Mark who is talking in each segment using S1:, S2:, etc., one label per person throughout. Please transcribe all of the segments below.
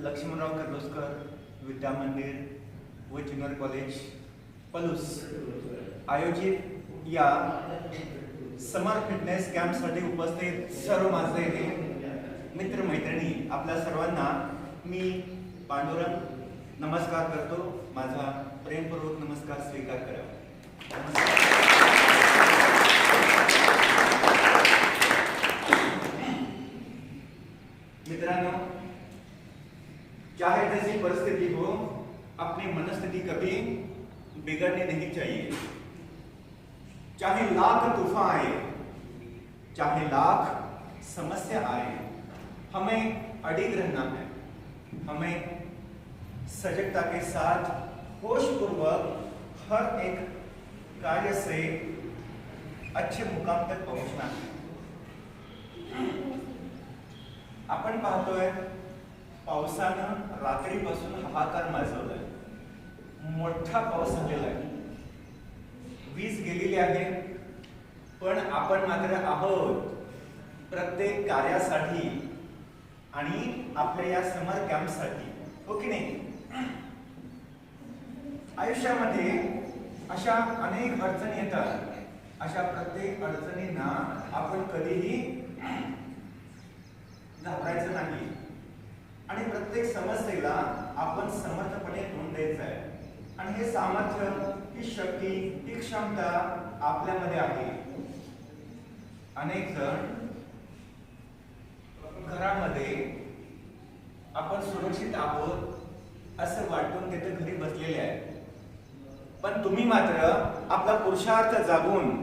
S1: लक्ष्मणराव किर्लोस्कर विद्या मंदिर व junior college Palus आयोजित या समर फिटनेस कॅम्पसाठी उपस्थित सर्व माझे मित्रमैत्रिणी आपल्या सर्वांना मी पांडुरंग नमस्कार करतो. माझा प्रेमपूर्वक नमस्कार स्वीकार करावा. मित्रांनो, चाहे जैसी परिस्थिति हो, अपनी मनस्थिति कभी बिगड़नी नहीं चाहिए. चाहे लाख तूफान आए, चाहे लाख समस्या आए, हमें अडिग रहना है. हमें सजगता के साथ होशपूर्वक हर एक कार्य से अच्छे मुकाम तक पहुंचना है. आपण पाहतोय पावसानं रात्रीपासून हाहाकार माजवलाय. मोठा पाऊस झालेला आहे, वीज गेलेली आहे, पण आपण मात्र आहोत प्रत्येक कार्यासाठी आणि आपल्या या समर कॅम्पसाठी, हो की नाही. आयुष्यामध्ये अशा अनेक अडचणी येतात. अशा प्रत्येक अडचणींना आपण कधीही घाबरायचं नाही आणि प्रत्येक समस्येला आपण समर्थपणे तोंड द्यायचं आहे. आणि हे सामर्थ्य, ही शक्ती, ही क्षमता आपल्यामध्ये आहे. अनेक जण घरामध्ये आपण सुरक्षित आहोत असं वाटून तिथे घरी बसलेले आहेत, पण तुम्ही मात्र आपला पुरुषार्थ जागून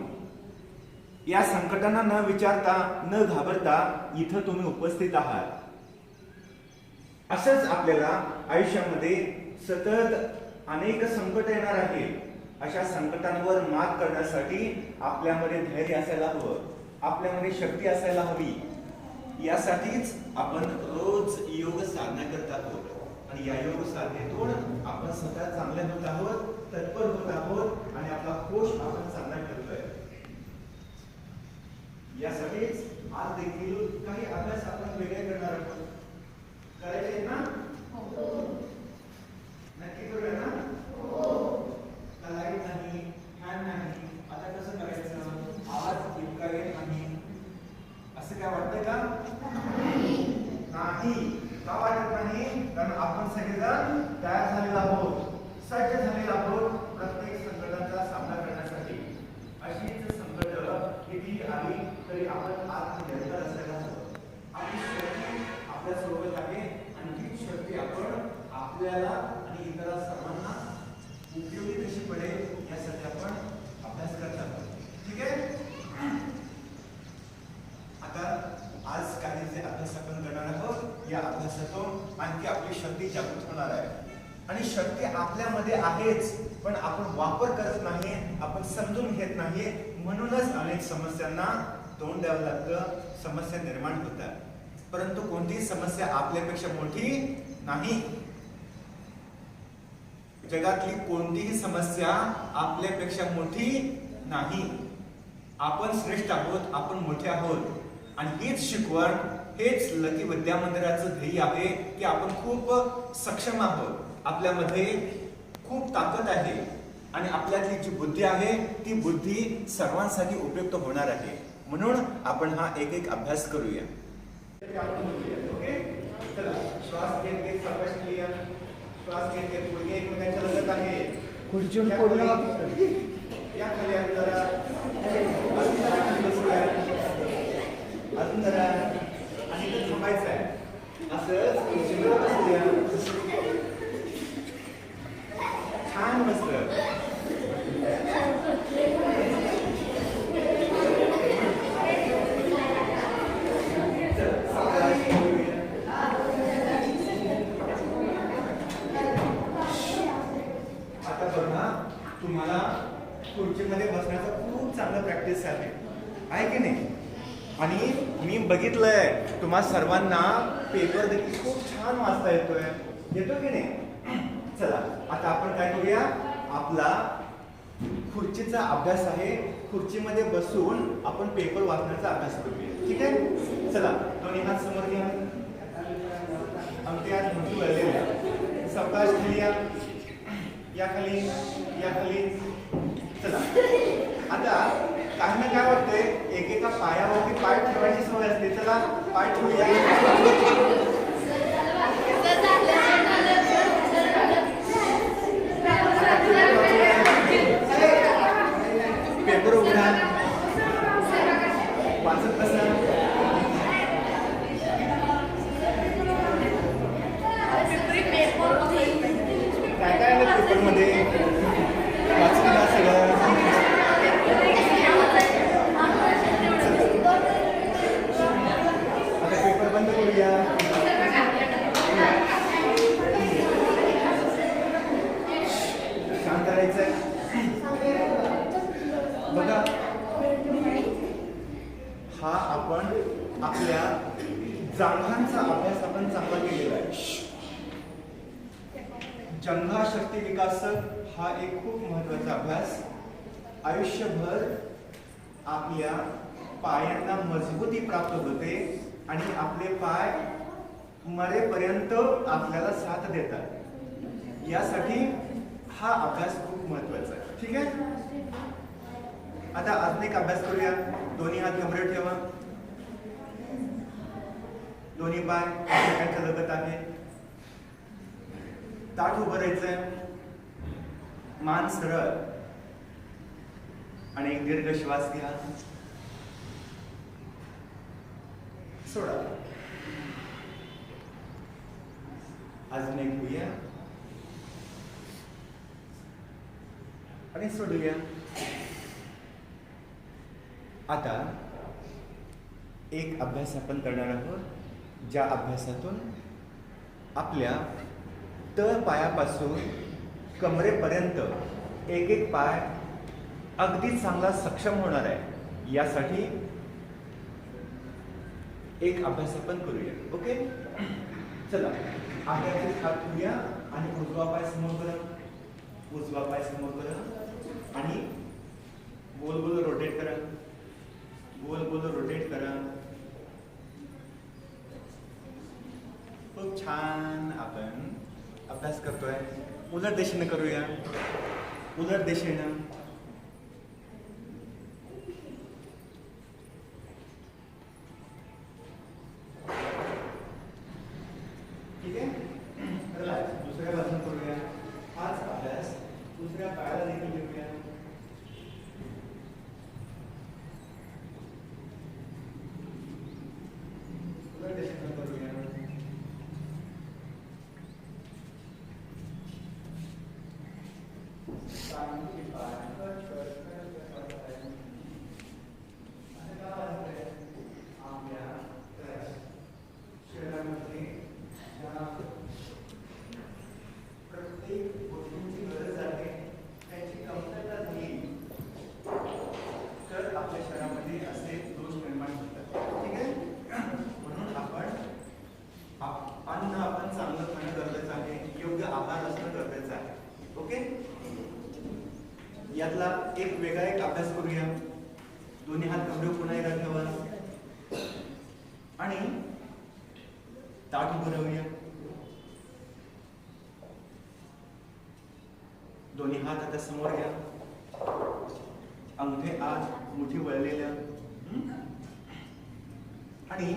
S1: या संकटांना न विचारता न घाबरता इथं तुम्ही उपस्थित आहात. असंच आपल्याला आयुष्यामध्ये सतत अनेक संकट येणार आहेत. अशा संकटांवर मात करण्यासाठी आपल्यामध्ये धैर्य असायला हवं, आपल्यामध्ये शक्ती असायला हवी. यासाठीच आपण रोज योग साधना करत आहोत आणि या योग साधनेतून आपण स्वतः चांगले होत आहोत, तत्पर होत आहोत आणि आपला कोश आपण चांगला करतोय. यासाठीच आज देखील काही अभ्यास आपण वेगळे करणार आहोत. करायचे ना? नक्की करूया ना? लाईट नाही, फॅन नाही, आता कसं करायचं? आवाज इतका येत नाही असं काय वाटतंय का? नाही. का वाटत नाही? कारण आपण सगळेजण तयार झालेलो आहोत, सज्ज झालेलो आहोत प्रत्येक संकटाचा सामना करण्यासाठी. अशीच संकट किती आली तरी आपण आत्मनिर्भर असायला हवं. आपली शक्ती आपल्या सोबत आहे आणि ही शक्ती आपण आपल्याला आणि इतर सर्वांना उपयोगी कशी पडेल यासाठी आपण अभ्यास करत आहोत. ठीक आहे. आता आज काही जे अभ्यास आपण करणार आहोत, या अभ्यासातून आणखी आपली शक्ती जागृत होणार आहे. आणि शक्ती आपल्यामध्ये आहेच, पण आपण वापर करत नाही, आपण समजून घेत नाही. म्हणूनच अनेक समस्यांना तोंड द्यावं लागतं, समस्या निर्माण होतात. परंतु कोणतीही समस्या आपल्यापेक्षा मोठी नाही. जगातली कोणतीही समस्या आपल्यापेक्षा मोठी नाही. आपण श्रेष्ठ आहोत, आपण मोठे आहोत. आणि हीच शिकवण, हेच लकी विद्या मंदिराचं ध्येय आहे की आपण खूप सक्षम आहोत, आपल्यामध्ये खूप ताकद आहे आणि आपल्यातली जी बुद्धी आहे ती बुद्धी सर्वांसाठी उपयुक्त होणार आहे. म्हणून आपण हा एक एक अभ्यास करूया. ओके, चला. श्वास घेत घेत सावकाश लिया. श्वास घेत घेत गुडघे एकमेकांच्या लगत आहे.
S2: खुर्चीवर पडलं
S1: या खाली जरा अजून जरा आणि इथं थांबायचं आहे. असंच खुर्चीवर बसूया. छान मस्त. आता बघा, तुम्हाला खुर्चीमध्ये बसण्याचा खूप चांगला प्रॅक्टिस आहे की नाही. आणि मी बघितलंय तुम्हा सर्वांना पेपर देखील खूप छान वाचता येतोय, येतो की नाही. चला आता आपण काय करूया, आपला खुर्चीचा अभ्यास आहे. खुर्चीमध्ये बसून आपण पेपर वाचण्याचा अभ्यास करूया. ठीक आहे. चला दोन्ही हात समोर घ्या. आमचे आज या खाली, या खाली. चला आता काहींना काय वाटतंय, एकेका पायावरती पाय ठेवायची सवय असते. चला पाय ठेवूया. पेपर उघडा, वाचत बसा. काय काय आलं पेपरमध्ये, वाचून घ्या सगळं. आता पेपर बंद करूया. शांत राहायचंय. बघा, हा आपण आपल्या जांघांचा अभ्यास आपण चांगला केलेला आहे. जंघा शक्ती विकासक हा एक खूप महत्वाचा अभ्यास. आयुष्यभर आपल्या पायांना मजबूती प्राप्त होते आणि आपले पाय मरेपर्यंत आपल्याला साथ देतात. यासाठी हा अभ्यास खूप महत्वाचा आहे. ठीक आहे. आता अजून एक अभ्यास करूया. दोन्ही हात कमरेवर ठेवा. दोन्ही पाय एकमेकांच्या लगत आहे. ताठ उभं राहायचंय. मान सरळ आणि एक दीर्घ श्वास घ्या. सोडा. अजून एक घेऊया आणि सोडूया. आता एक अभ्यास आपण करणार आहोत, ज्या अभ्यासातून आपल्या तळ पायापासून कमरेपर्यंत एक एक पाय अगदी चांगला सक्षम होणार आहे. यासाठी एक अभ्यास आपण करूया. ओके. चला अभ्यास हात ठेवूया आणि उजवा पाय समोर करा. उजवा पाय समोर करा आणि गोल गोल रोटेट करा. गोल गोल रोटेट करा. खूप छान आपण अभ्यास करतोय. उलट दिशेने करूया. उलट दिशेनं. ठीक आहे. दुसऱ्या बाजून करूया. हाच अभ्यास दुसऱ्या पायाला देखील घेऊया. उलट दिशेनं करूया. यातला एक वेगळा एक अभ्यास करूया. दोन्ही हात कमरेवर पुन्हा एकदा ठेवा आणि ताठ उभं राहूया. दोन्ही हात आता समोर घ्या. अंगठे आत, मुठी वळलेल्या आणि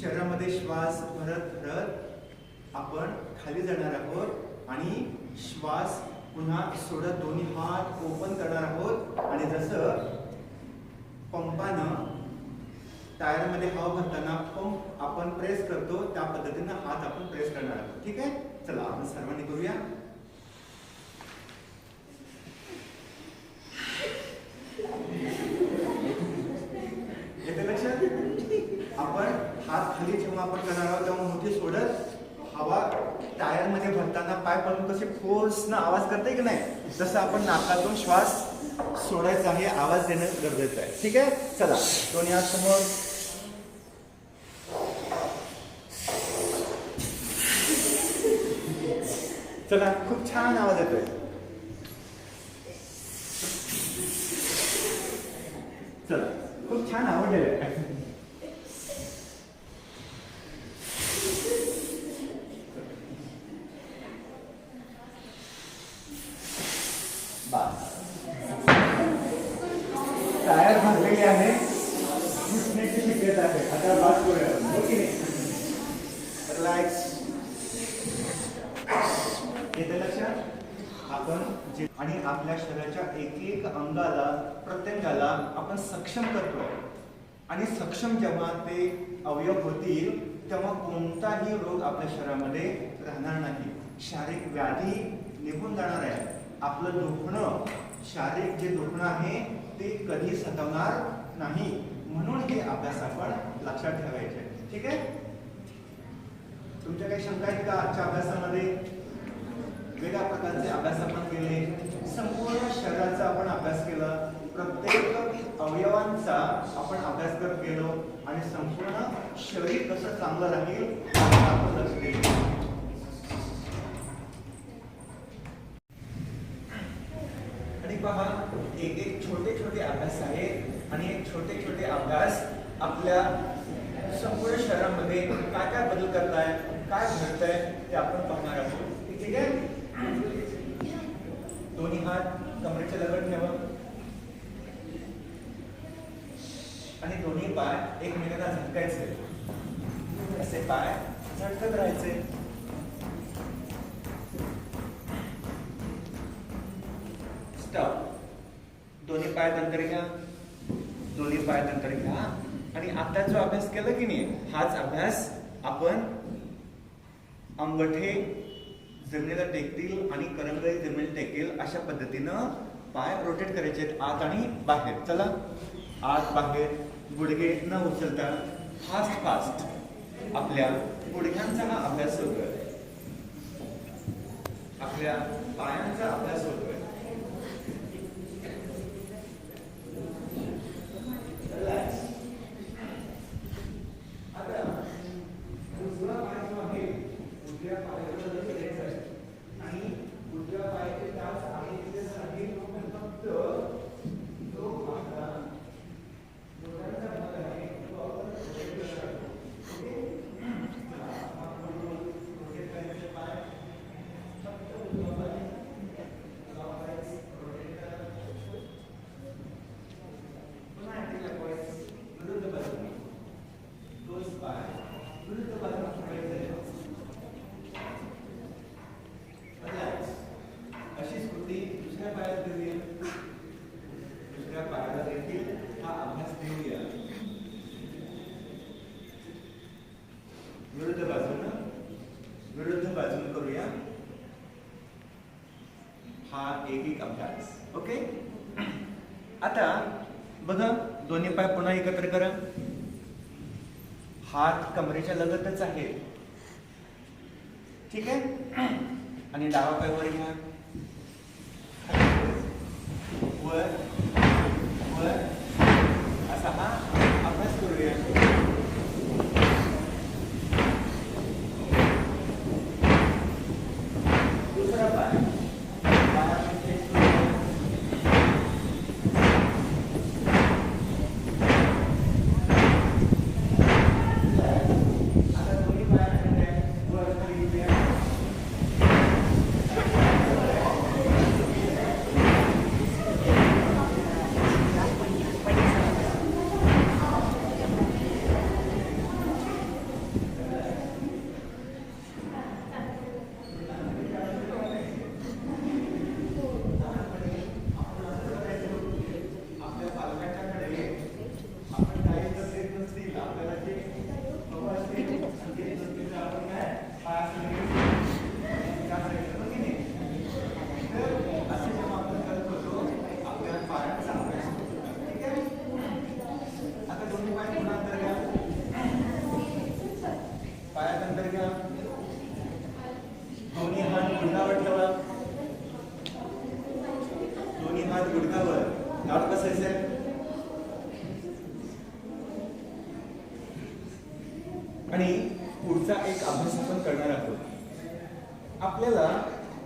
S1: शरीरामध्ये श्वास भरत भरत आपण खाली जाणार आहोत आणि श्वास पुन्हा सोडत दोन्ही हात ओपन करणार आहोत. आणि जसं पंपानं टायरमध्ये हवा भरताना पंप आपण प्रेस करतो त्या पद्धतीनं हात आपण प्रेस करणार आहोत. ठीक आहे. चला आपण सर्वांनी करूया. येते लक्षात. आपण हात खाली जेव्हा आपण करणार आहोत तेव्हा मुठी सोडत हवा टायर मध्ये भरताना पाय पडून कसे फोर्सनं आवाज करते की नाही, तसं आपण नाकातून श्वास सोडायचा आहे. आवाज देणं गरजेचं आहे. ठीक आहे. चला दोन्ही हात समोर. चला खूप छान आवाज येतोय. चला खूप छान आवडलेलं आहे. येते लक्षात आपण जे आणि आपल्या शरीराच्या एक एक अंगाला प्रत्येकाला आपण सक्षम करतो आणि सक्षम जेव्हा ते अवयव होतील तेव्हा कोणताही रोग आपल्या शरीरामध्ये राहणार नाही. शारीरिक व्याधी निघून जाणार आहे. आपलं दुखणं शारीरिक जे दुखणं आहे ते कधी सतावणार नाही. म्हणून हे अभ्यास आपण लक्षात ठेवायचे. ठीक आहे. तुमच्या काही शंका आहेत का? आजच्या अभ्यासामध्ये वेगळ्या प्रकारचे अभ्यास आपण केले. संपूर्ण शरीराचा आपण अभ्यास केला. प्रत्येक अवयवांचा आपण अभ्यास करत गेलो आणि संपूर्ण शरीर कसं चांगलं राहील यावर आपण लक्ष दिलं. आणि पहा एक एक छोटे छोटे अभ्यास आहेत आणि एक छोटे छोटे अभ्यास आपल्या संपूर्ण शरीरामध्ये काय काय बदल करताय, काय घडतंय ते आपण पाहणार आहोत. ठीक आहे. दोन्ही हात कमरेच्या लगत ठेवा आणि दोन्ही पाय एकमेकांना झटकायचे. असे पाय झटकत राहायचे. स्टॉप. दोन्ही पाय नंतर घ्या, दोन्ही पाय नंतर घ्या. आणि आता जो अभ्यास केला की नाही हाच अभ्यास आपण अंगठे जमिनीला टेकतील आणि करंगळी जमिनीला टेकेल अशा पद्धतीनं पाय रोटेट करायचे आहेत आत आणि बाहेर. चला आत बाहेर. गुडघे न उचलता फास्ट फास्ट आपल्या गुडघ्यांचा हा अभ्यास होतोय. आपल्या पायांचा अभ्यास होतोय. विरुद्ध बाजून करूया हा एक एक अभ्यास. ओके. आता बघा दोन्ही पाय पुन्हा एकत्र करा. हात कमरेच्या लगतच आहे. ठीक आहे. आणि डावा पाय वर घ्या. वर वर असा हा अभ्यास करूया. दुसरा पाय आणि पुढचा एक अभ्यास आपण करणार आहोत. आपल्याला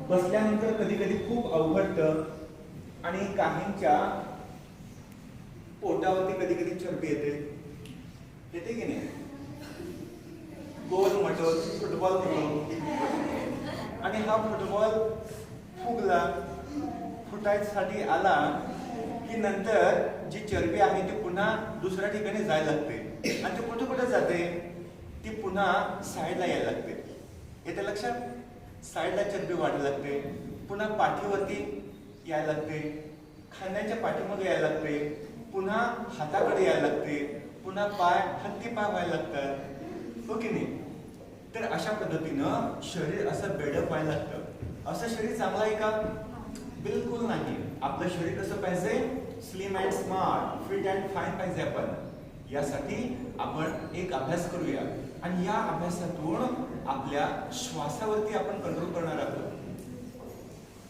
S1: बसल्यानंतर कधी कधी खूप अवघडतं आणि काहींच्या पोटावरती कधी कधी चरबी येते की नाही. गोल म्हटलं फुटबॉल म्हणतो आणि हा फुटबॉल फुटायसाठी आला की नंतर जी चरबी आहे ती पुन्हा दुसऱ्या ठिकाणी जायला लागते आणि ती कुठे कुठे जाते ती पुन्हा साईडला यायला लागते. येते लक्षात. साईडला चरबी वाढायला लागते, पुन्हा पाठीवरती यायला लागते, खांद्याच्या पाठीमागे यायला लागते, पुन्हा हाताकडे यायला लागते, पुन्हा हत्ती पाय व्हायला लागतात, हो की नाही? तर अशा पद्धतीनं शरीर असं बेडअप व्हायला लागतं. असं शरीर चांगलं आहे का? बिलकुल नाही. आपलं शरीर कसं पाहिजे? Slim and smart, fit and fine पाहिजे. आपण यासाठी आपण एक अभ्यास करूया आणि या अभ्यासातून आपल्या श्वासावरती आपण कंट्रोल करणार आहोत.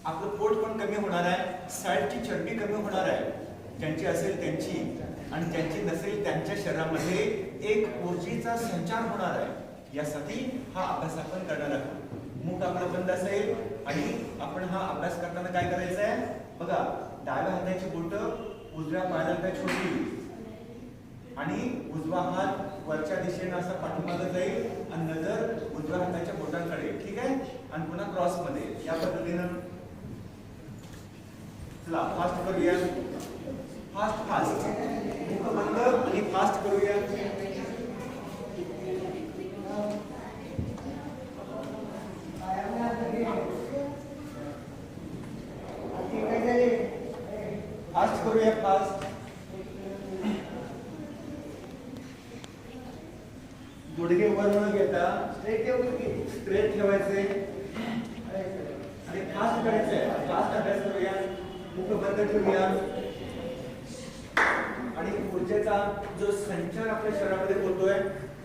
S1: आपलं पोट पण कमी होणार आहे, साईडची चरबी कमी होणार आहे, ज्यांची असेल त्यांची, आणि ज्यांची नसेल त्यांच्या शरीरामध्ये एक ऊर्जेचा संचार होणार आहे. यासाठी हा अभ्यास आपण करणार आहोत. मुख आपलं बंद असेल आणि आपण हा अभ्यास करताना काय करायचं आहे बघा. डाव्या हाताची बोट उजव्या पायाला छोटी आणि उजवा हात वरच्या दिशेने असा पाठीमागे जाईल आणि नजर उजव्या हाताच्या बोटांकडे, ठीक आहे? आणि पुन्हा क्रॉस मध्ये या पद्धतीनं. चला फास्ट करूया, फास्ट मुख बंद आणि फास्ट करूया. फास्ट करूया, फास्ट. गुडघे वर न घेता स्ट्रेट ठेवायचे आणि फास्ट करायचंय. फास्ट अभ्यास करूया. मुख बंद ठेवूया आणि ऊर्जेचा जो संचार आपल्या शरीरामध्ये होतोय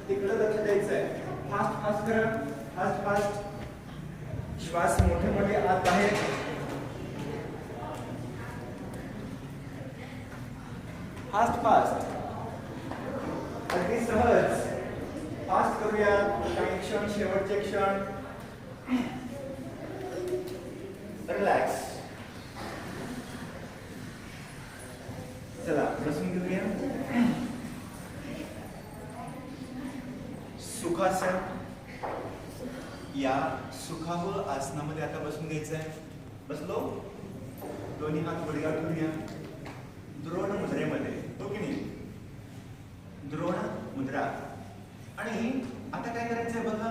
S1: तिकडे लक्ष द्यायचं आहे. फास्ट फास्ट करा, फास्ट फास्ट. श्वास मोठे मोठे आत बाहेर. फास्ट फास्ट, अगदी सहज. फास्ट करूया. काही क्षण, शेवटचे क्षण. रिलॅक्स. चला बसून घेऊया. सुखासन. या सुखावह आसनामध्ये आता बसून घ्यायचं आहे. बसलो, दोन्ही हात गुडघ्यावर ठेवूया. द्रोण मुद्रेमध्ये, हो की नाही? द्रोण मुद्रा. आणि आता काय करायचंय बघा.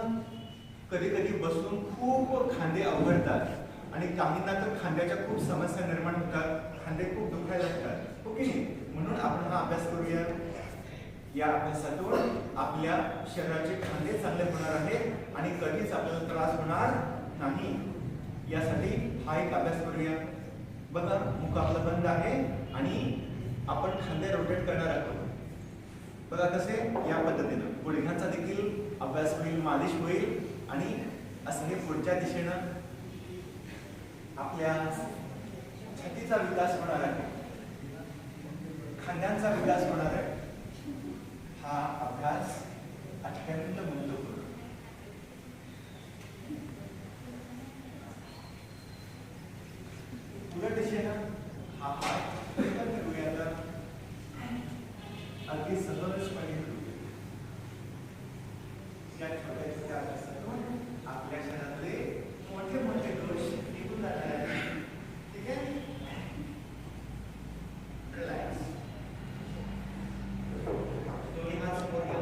S1: कधी कधी बसून खूप खांदे अवघडतात आणि काहींना तर खांद्याच्या खूप समस्या निर्माण होतात, खांदे खूप दुखायला लागतात, हो की नाही? म्हणून आपण हा अभ्यास करूया. या अभ्यासातून आपल्या शरीराचे खांदे चांगले होणार आहेत आणि कधीच आपल्याला त्रास होणार नाही. यासाठी हा एक अभ्यास करूया. बघा, मुख आपलं बंद आहे आणि आपण खांदे रोटेट करणार आहोत. बघा कसे, या पद्धतीनं गुडघ्यांचा देखील अभ्यास होईल, मालिश होईल आणि असं हे पुढच्या दिशेनं आपल्या छातीचा विकास होणार आहे, खांद्यांचा विकास होणार आहे. हा अभ्यास अत्यंत महत्त्वपूर्ण. पुढे दिशेनं हा हात करूया. अगदी सहजपणे या छोट्या छोट्या अभ्यासातून आपल्या शरीरातले मोठे मोठे दोष निघून जाणार आहेत. ठीक आहे? रिलॅक्स. दोन्ही हात समोर घ्या.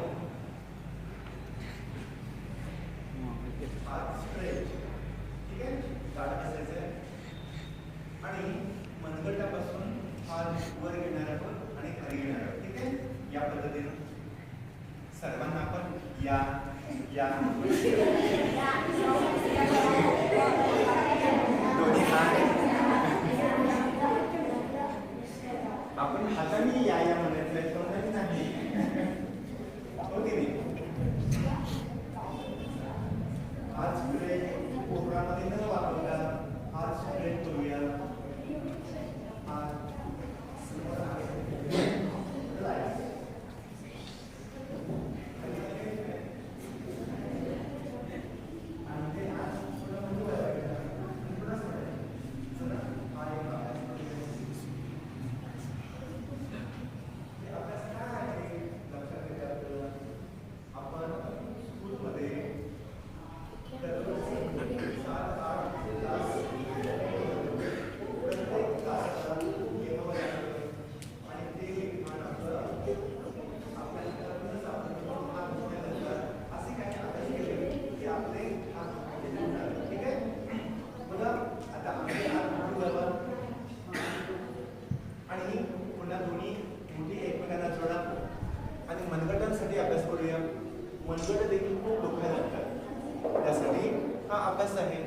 S1: अभ्यास आहे.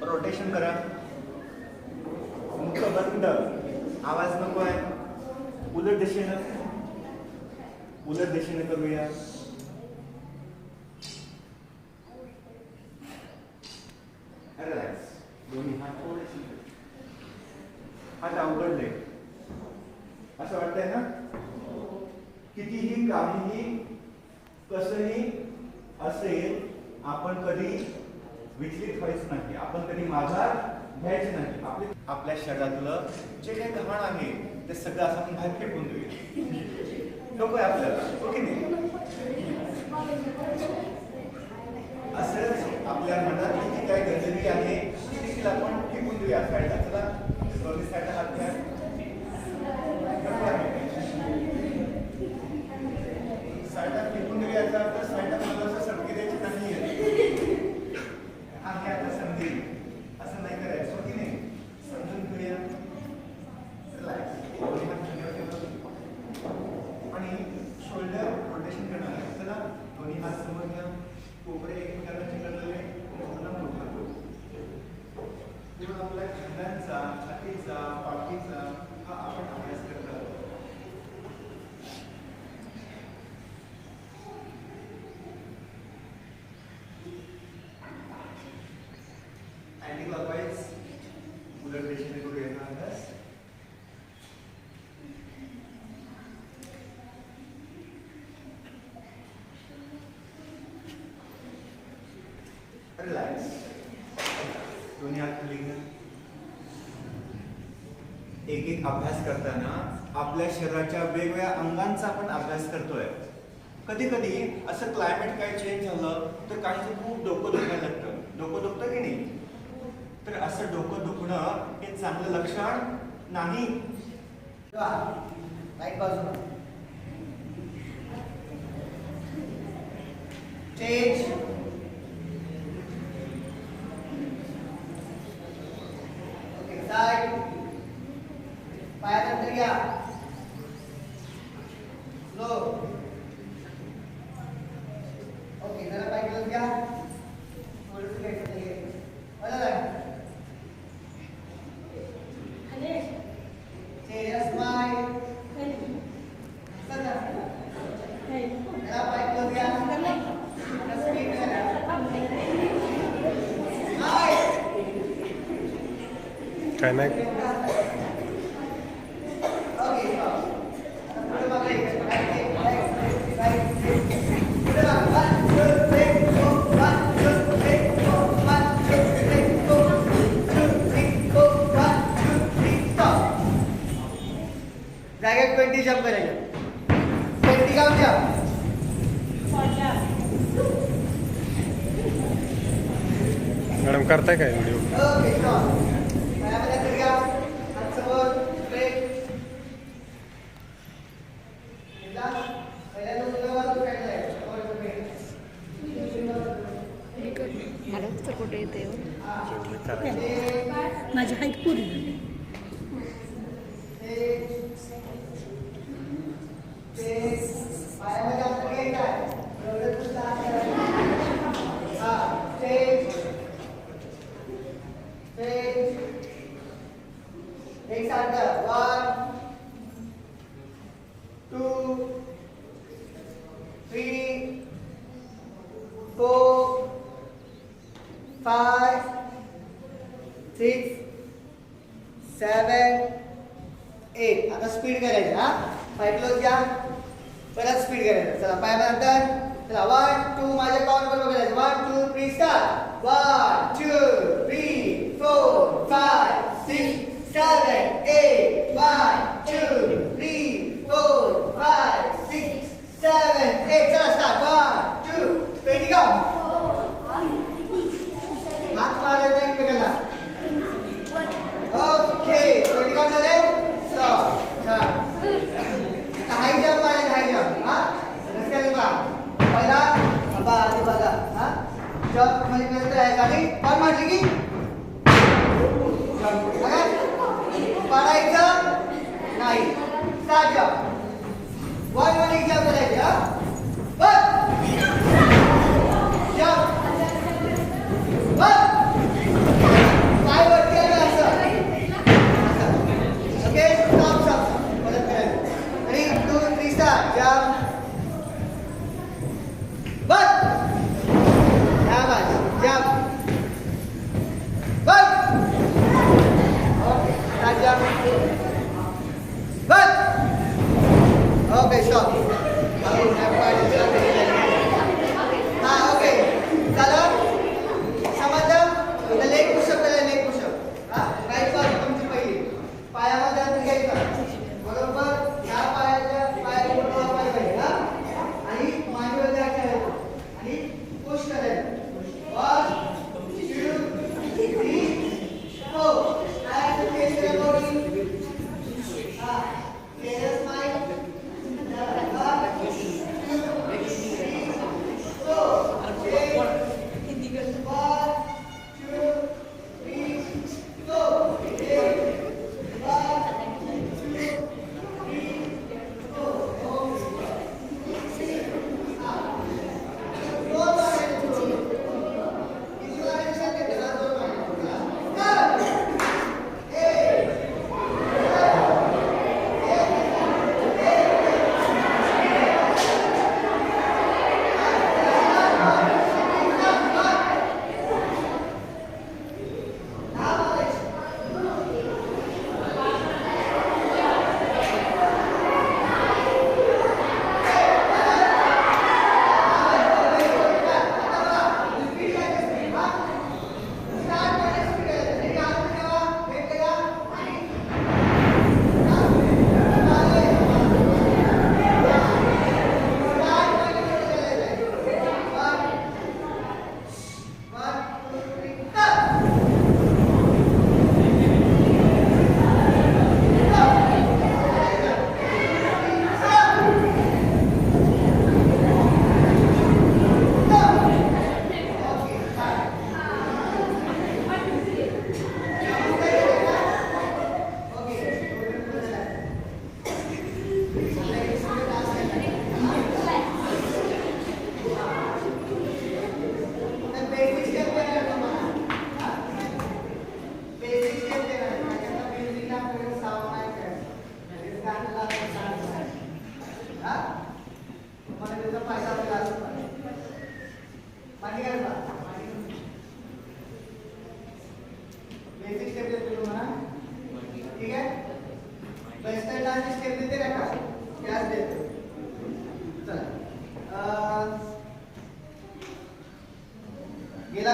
S1: रोटेशन करा. मुख बंद. आवाज नको आहे. उलट दिशेनं करूया. रिलॅक्स. दोन्ही हात थोडेसे हात अवघडले असं वाटतंय ना. कितीही काहीही कसंही असेल, आपण कधी विचलित व्हायचं नाही. आपण कधी माघार घ्यायची नाही. आपल्या शरीरातलं जे काही घाण आहे ते सगळं असं आपण बाहेर फेकून देऊया. नको आहे आपल्याला, हो की नाही. असंच आपल्या मनात किती काय गंदगी आहे ती देखील आपण फेकून देऊया साईडला. चला दोन्ही साईडला हात घ्या. साईडला फेकून देऊया याचा अर्थ साईडला मला असं सटकी द्यायची नाहीये. आहे आता संधी, असं नाही करायचं, हो की नाही. समजून घेऊया. रिलॅक्स. आणि शोल्डर रोटेशन करणार आहे. चला दोन्ही हात समोर घ्या. कोपरे एकमेकांना चिकटलेले पूर्ण मोठा करू. तेव्हा आपल्या खांद्यांचा, छातीचा, पाठीचा हा आपण अभ्यास करत आहोत. अँटी क्लॉकवाईज उलट दिशेने करूया हा अभ्यास. रिलॅक्स. दोन्ही हात खाली घ्या. एक एक अभ्यास करताना आपल्या शरीराच्या वेगवेगळ्या अंगांचा आपण अभ्यास करतोय. कधी कधी असं क्लायमेट काय चेंज झालं तर काहींचं खूप डोकं दुखायला लागतं. डोकं दुखतं की नाही. तर असं डोकं दुखणं हे चांगलं लक्षण नाही. चेंज. साइड. पायानंतर घ्या. लो. ओके, जरा पाय घेऊन घ्या. थोडंसं घ्यायचं नाहीये. बरोबर. Change smile. जरा पाय घेऊन घ्या. स्पीड करा.
S2: काय नाही.
S1: जागेत 20 जंप करायचे. 20 काउंट जंप.
S2: मॅडम करताय काय व्हिडिओ.
S1: Okay stop. पायामध्ये तर घ्या. हात समोर स्ट्रेट. एकदा पहिल्या दोन काढलाय.
S3: मला तर कुठे येते
S2: करायचं.
S3: माझी हाईट पुरी झाली.
S1: पायामध्ये आपण घ्यायचं. एक सारखं 1 2 3 4 5 6 7 8. आता स्पीड करायचं. हा पाय क्लोज घ्या. परत स्पीड करायचं. चला पायानंतर. चला 1 2 माझ्या काउंट बरोबर करायचं. 1 2 3 स्टार्ट. 1 2 3 4 5 6 7 8 1 2 3 4 5 6 7 8. चला स्टार्ट. 1 2 20 काउंट. हात मारायचा एकमेकांना. ओके 20 काउंट झाले. स्टॉप. छान. हाय जंप मारायचा. हाय जंप. हा रस्त्याला बघा. पहिला आधी बघा. हा जंप म्हणजे कसं आहे. गाडी पार मारली की पडायचं नाही. Start jump. 1 1 एक जंप करायचे. हा बस. जंप.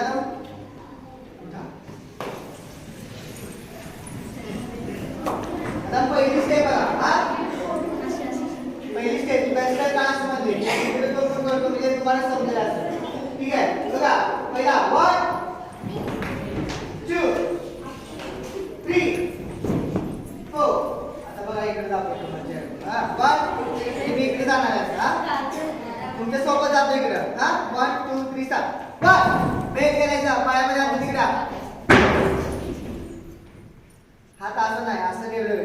S4: ना उठा. आता पहिली स्टेप बघा. हा पहिली स्टेप बेस्ट क्लास मध्ये इकडे तो करतो म्हणजे तुम्हाला समजेल असं. ठीक आहे बघा पहिला 1 2 3 4. आता बघा इकडे दाखवतो म्हणजे हा 1 मी इकडे जाणार आहे. हा तुमच्या सोबत जातो इकडे. हा 1 2 3 स्टार्ट. 1 ब्रेक करायचा पायामध्ये आपण तिकडे हात असं नाही असं ठेवलं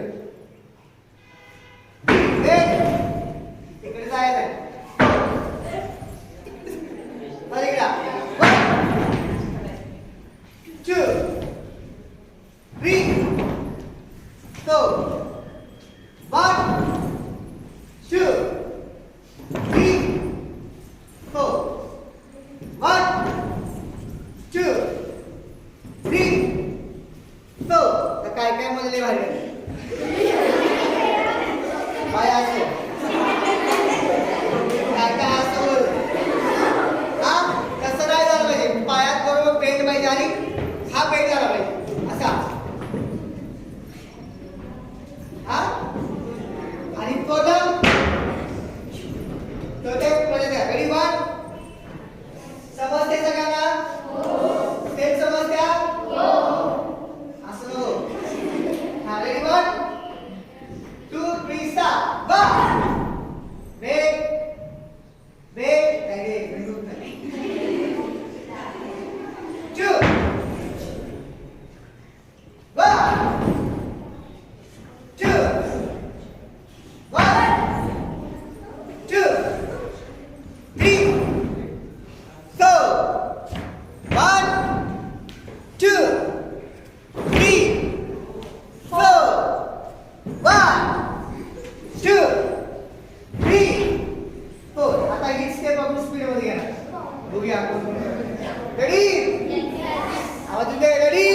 S4: इकडे जायचं आहे. इकडे 1 2 3 4 1 2 3 4 1 2 3 4. तर काय काय मध्ये भारी पाय असो काय काय असो हा कसं नाही झालं पाहिजे. पायात बरोबर बेंड पाहिजे आणि हा बेंड झाला पाहिजे असा. हा आणि पदम तो ते पहिले रेडी 1 समजते सगळ्यांना स्टेप समजत्या असं हा ready 1 2 3 start. 1 break break ready बिंदू नाही 2 1 2 1 2 3 4 1 2 3 4 1 2 3 4. आता ही स्टेप आपण स्पीड मध्ये घेणार. बघूया रेडी आवाज येते रेडी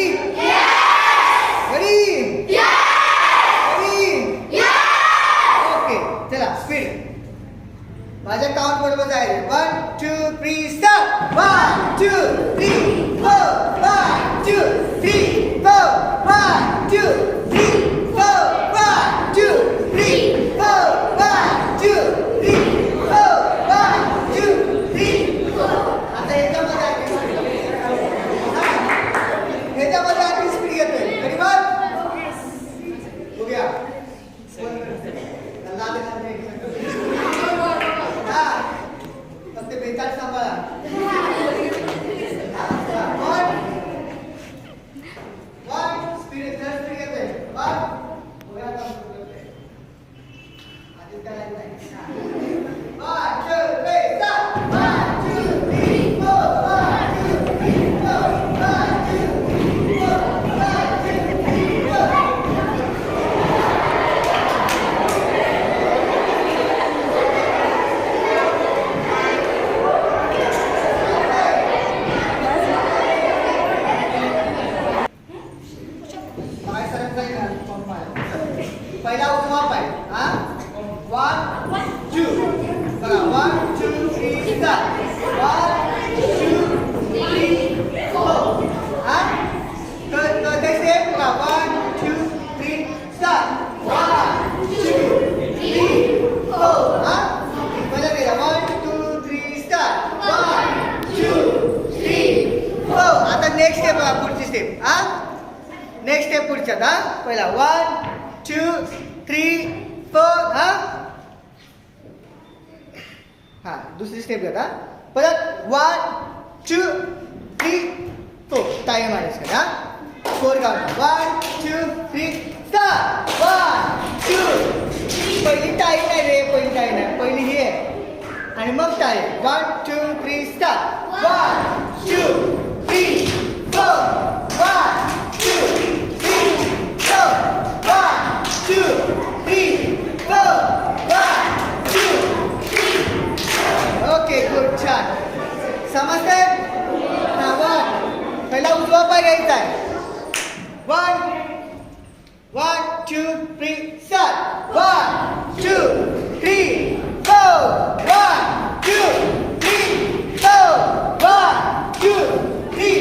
S4: रेडी रेडी ओके चला स्पीड माझ्या काउंट बरोबर जायचं. 1 2 3 स्टार्ट. 1 2 3 4 1 2 3 4 1 2 3 4 1 2 3 4 1 2 3 4 1 2 3 आता ह्याच्यामध्ये आणखी स्पीड घेतोय. रेडी 1 बघूया हा फक्त बेताट सांभाळा. 1 स्पीड घेतोय. 1 बघूया आधी करायचं नाही. 1 2 3 स्टार्ट. 1 2 3 4 1 2 3 4 1 2 3 4 1 2 3 4. पाय सरक जाईल ना दोन पाय. पहिला उजवा पाय हा 1 2 बघा 1 2 3 स्टार्ट. 1 2 3 4 हा तर ते स्टेप बघा 1 2 3 स्टार्ट. 1 2 3 4 हा पहिला केला 1 2 3 स्टार्ट. 1 2 3 4. आता नेक्स्ट स्टेप बघा पुढची स्टेप हा नेक्स्ट स्टेप पुढच्यात हा पहिला 1 2 3 4 हा दुसरी स्टेप घेता परत 1 2 3 4 टाइम मारायचं का हा 4 काउंट 1 2 3 स्टार्ट. 1 2 पहिली टाइम नाही रे पहिली टाइम नाही पहिली ही आहे आणि मग टाइम 1 2 3 स्टार्ट. 1 2 3 4 1 2 3 4 1 2 3 4 1 2 ओके गुड छान समजतंय. हा 1 पहिला उजवा पाय घ्यायचा आहे. 1 1 2 3 स्टार्ट. 1 2 3 4 1 2 3 4 1 2 3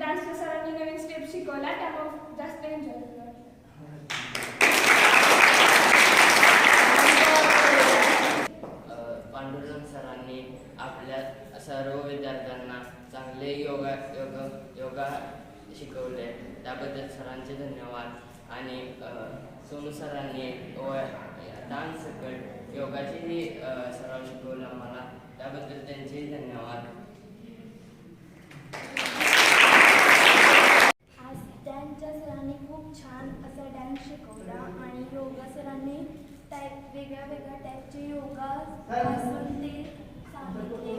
S5: डान्सच्या सरांनी नवीन स्टेप शिकवला त्यामुळे जास्त एन्जॉय केला.
S6: पांडुरंग सरांनी आपल्या सर्व विद्यार्थ्यांना चांगले योगा शिकवले त्याबद्दल सरांचे धन्यवाद. आणि सोनू सरांनी डान्स सकट योगाचेही सराव शिकवला मला त्याबद्दल त्यांचेही धन्यवाद.
S5: आज त्यांच्या सरांनी खूप छान असा डान्स शिकवला आणि योगा सरांनी वेगळ्या टाईपचे योगा पासून ते सांगितले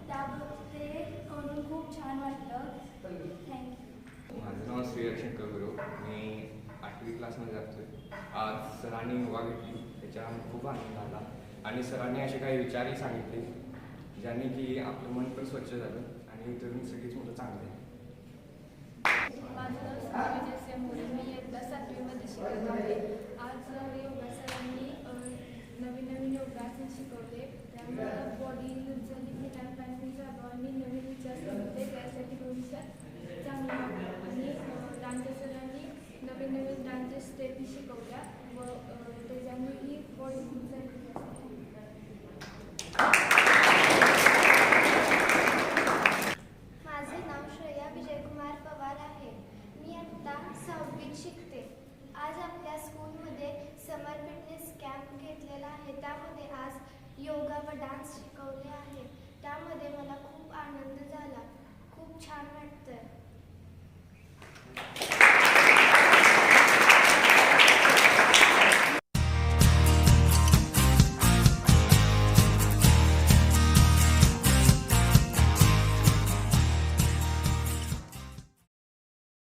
S5: त्याबद्दल ते करून खूप छान वाटलं. थँक्यू.
S7: माझं नाव श्रेयस शंकर गुरु. मी 8वी क्लासमध्ये जातोय. आज सरांनी योगा घेतली त्याच्या खूप आनंद झाला आणि सरांनी असे काही विचारही सांगितले ज्याने की आपलं मन पण स्वच्छ झालं आणि इतरून सगळीच मुलं चांगली झाली.
S5: माझं नाव सुनील सेंबुरे. मी इयत्ता 7वीमध्ये शिकत आहे. आज योगा सरांनी नवीन योगासन शिकवले त्यामुळे बॉडी झाली की टाईम झालो आणि नवीन विचार सांगितले त्यासाठी भविष्यात चांगलं वाटलं. आणि डान्सच्या सरांनी नवीन डान्सचे स्टेपही शिकवल्या व त्याच्यामुळेही बॉडी खूप झाली.
S8: माझे नाव श्रेया विजयकुमार पवार आहे. मी आत्ता 6वीत शिकते. आज आपल्या स्कूलमध्ये समर फिटनेस कॅम्प घेतलेला आहे. त्यामध्ये आज योगा व डान्स शिकवले आहे. त्यामध्ये मला खूप आनंद झाला. खूप छान वाटतंय.